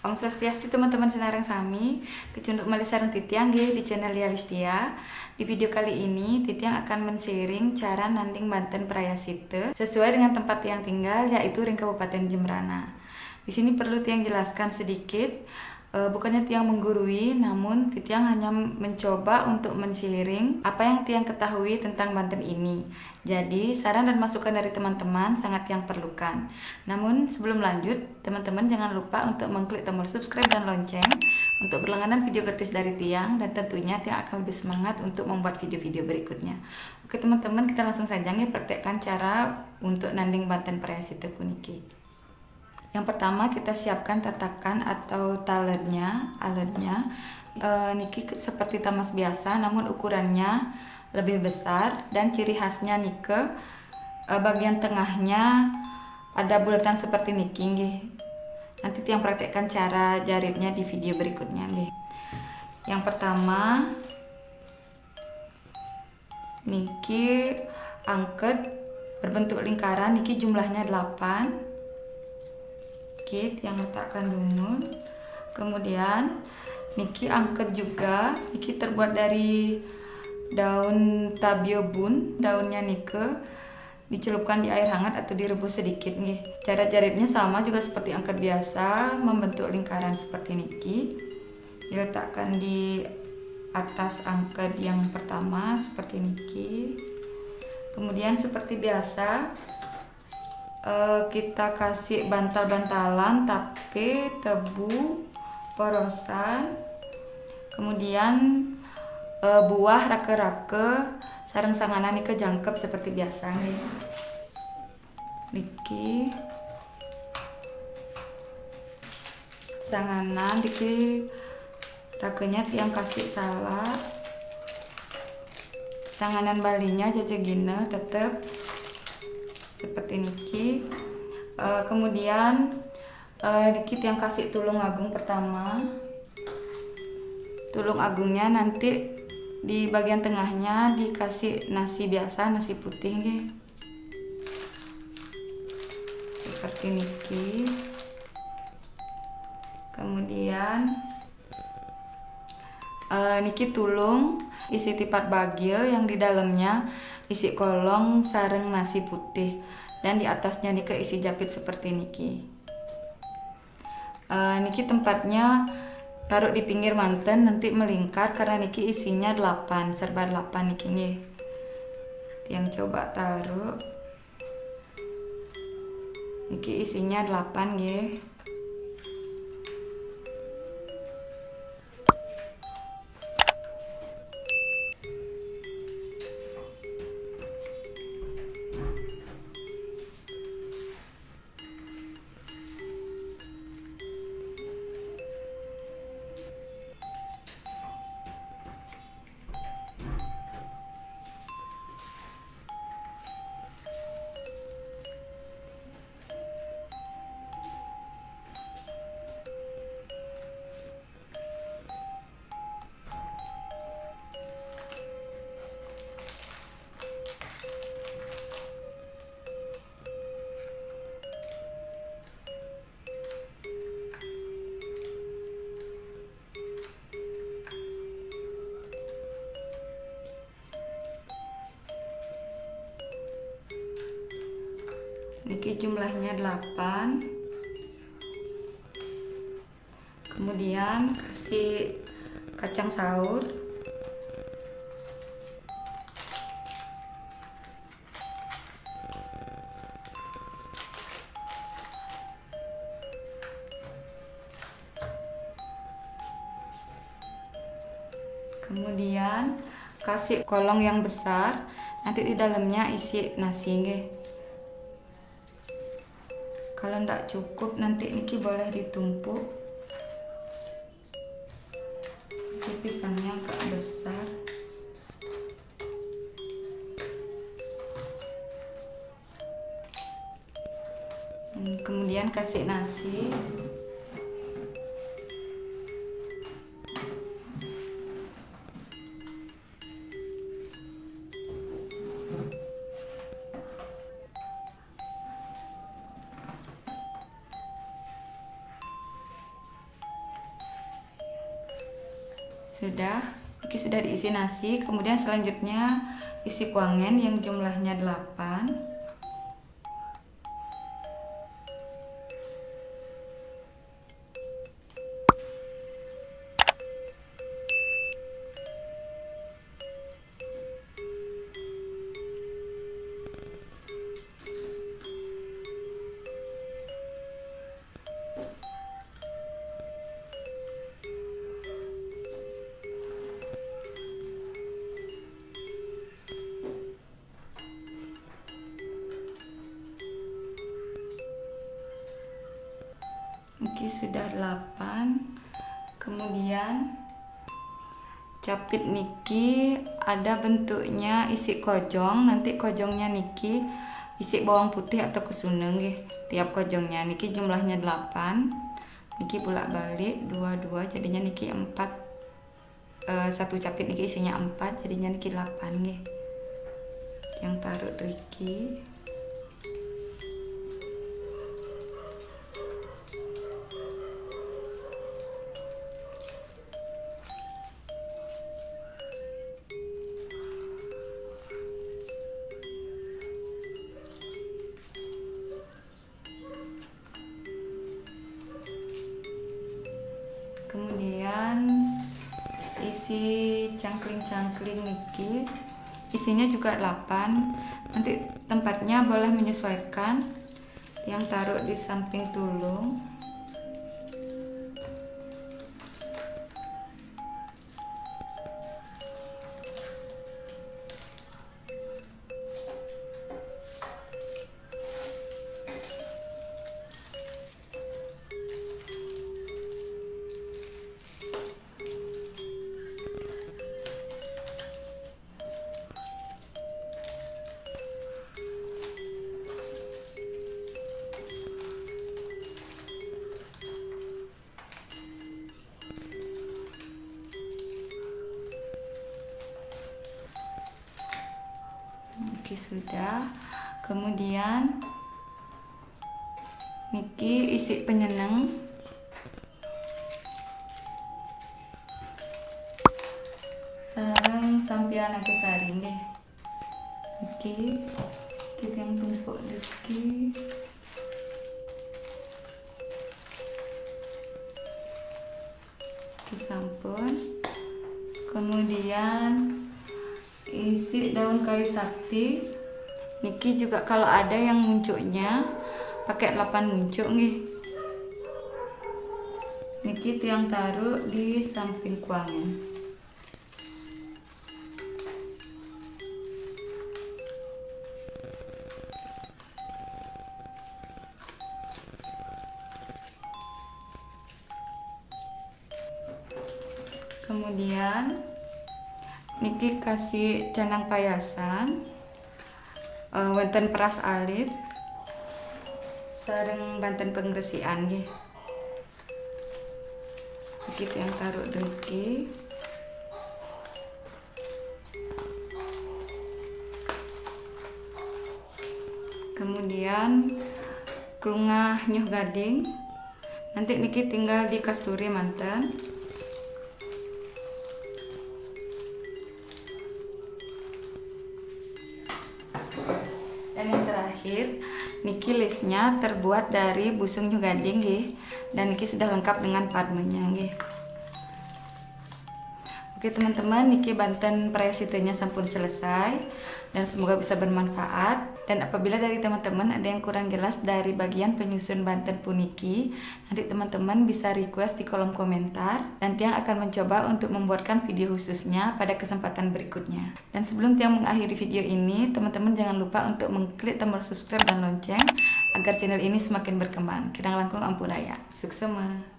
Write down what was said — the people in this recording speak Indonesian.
Om Swastiastu teman-teman senareng sami, kecunduk malih sareng Titiang nggih di channel Lia Listia. Di video kali ini Titiang akan men-sharing cara nanding Banten Prayasite sesuai dengan tempat Tiang tinggal, yaitu ring Kabupaten Jembrana. Di sini perlu Tiang jelaskan sedikit, bukannya Tiang menggurui, namun Titiang hanya mencoba untuk men-sharing apa yang Tiang ketahui tentang Banten ini. Jadi saran dan masukan dari teman-teman sangat Tiang perlukan. Namun sebelum lanjut, teman-teman jangan lupa untuk mengklik tombol subscribe dan lonceng untuk berlangganan video gratis dari Tiang, dan tentunya Tiang akan lebih semangat untuk membuat video-video berikutnya. Oke teman-teman, kita langsung saja nih praktekkan cara untuk nanding Banten Prayasite puniki. Yang pertama kita siapkan tatakan atau alatnya. Niki seperti tamas biasa, namun ukurannya lebih besar, dan ciri khasnya nike bagian tengahnya ada bulatan seperti niki nggih. Nanti Tiang praktekkan cara jaritnya di video berikutnya nggih. Yang pertama niki angket berbentuk lingkaran, niki jumlahnya 8. Oke, Tiang letakkan dulu. Kemudian niki angket juga, niki terbuat dari daun tabiobun. Daunnya nike dicelupkan di air hangat atau direbus sedikit nih. Cara jaritnya sama juga seperti angket biasa, membentuk lingkaran seperti niki. Diletakkan di atas angket yang pertama seperti niki. Kemudian seperti biasa kita kasih bantal-bantalan tapi tebu porosan. Kemudian buah rake-rake sareng sanganan niki jangkep seperti biasa nih. Niki sanganan niki rakenya Tiang kasih salah. Sanganan balinya jajagina tetep seperti niki. Kemudian niki Tiang kasih tulung agung pertama. Tulung agungnya nanti di bagian tengahnya dikasih nasi biasa, nasi putih nggih. Seperti niki. Kemudian niki tulung isi tipat bagil yang di dalamnya isi kolong sareng nasi putih, dan di atasnya niki isi japit seperti niki. Niki tempatnya taruh di pinggir manten, nanti melingkar karena niki isinya 8, serba 8 niki nih. Tiang coba taruh. Niki isinya 8 nggih. Niki jumlahnya 8. Kemudian kasih kacang saur. Kemudian kasih kolong yang besar, nanti di dalamnya isi nasi nggih. Kalau ndak cukup nanti niki boleh ditumpuk. Ini pisangnya agak besar. Kemudian kasih nasi. sudah diisi nasi. Kemudian selanjutnya isi kuangen yang jumlahnya 8. Oke, sudah 8. Kemudian capit niki ada bentuknya isi kojong. Nanti kojongnya niki isi bawang putih atau kesuneng nggih. Tiap kojongnya niki jumlahnya 8. Niki bolak-balik 22 jadinya niki 4. Satu capit niki isinya 4 jadinya niki 8 nggih. Yang taruh riki. Kemudian isi cangkling-cangkling niki isinya juga 8. Nanti tempatnya boleh menyesuaikan. Yang taruh di samping tulung. Oke, sudah. Kemudian niki isi penyeneng. Sareng sampeyan kesari nggih. Niki kita yang tumpuk niki. Sampun. Kemudian isi daun kayu sakti. Niki juga kalau ada yang muncuknya pakai 8 muncuk nggih. Niki tiang taruh di samping kuangen. Kemudian niki kasih canang payasan, wonten peras alit, sareng banten penggresikan nggih. Niki yang taruh niki. Kemudian klungah nyuh gading. Nanti niki tinggal di kasturi manten. Dan yang terakhir, niki listnya terbuat dari busung nyuh gading nggih. Dan niki sudah lengkap dengan padmenya nggih. Oke teman-teman, niki banten prayasitenya sampun selesai dan semoga bisa bermanfaat. Dan apabila dari teman-teman ada yang kurang jelas dari bagian penyusun banten puniki, nanti teman-teman bisa request di kolom komentar. Dan Tiang akan mencoba untuk membuatkan video khususnya pada kesempatan berikutnya. Dan sebelum Tiang mengakhiri video ini, teman-teman jangan lupa untuk mengklik tombol subscribe dan lonceng agar channel ini semakin berkembang. Kirang langkung ampuraya. Suksema.